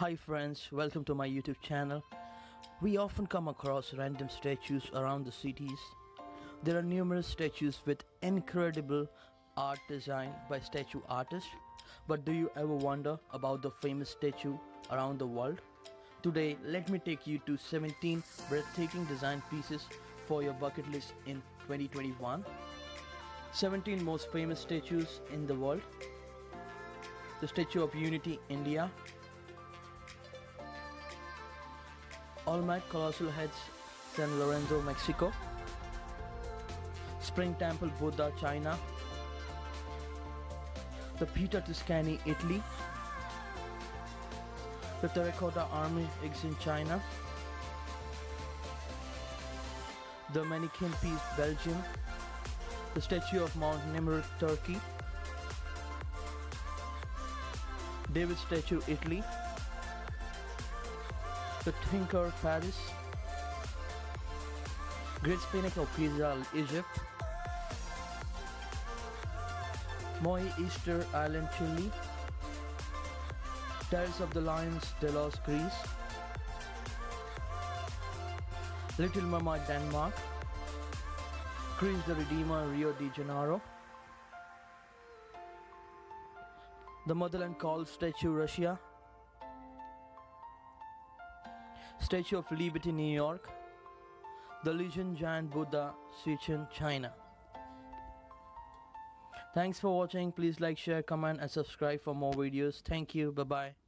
Hi friends, welcome to my YouTube channel. We often come across random statues around the cities. There are numerous statues with incredible art design by statue artists. But do you ever wonder about the famous statue around the world? Today, let me take you to 17 breathtaking design pieces for your bucket list in 2021. 17 most famous statues in the world. The Statue of Unity, India. Olmec Colossal Heads, San Lorenzo, Mexico. Spring Temple, Buddha, China. The Pieta Tuscany, Italy. The Terracotta Army Eggs in China. The Mannequin Piece, Belgium. The Statue of Mount Nimrud, Turkey. David Statue, Italy. The Tinker, Paris. Great Sphinx of Giza, Egypt. Moai, Easter Island, Chile. Terrace of the Lions, Delos, Greece. Little Mermaid, Denmark. Christ the Redeemer, Rio de Janeiro. The Motherland Call Statue, Russia. Statue of Liberty, New York. The Legion Giant Buddha, Sichuan, China. Thanks for watching. Please like, share, comment and subscribe for more videos. Thank you. Bye bye.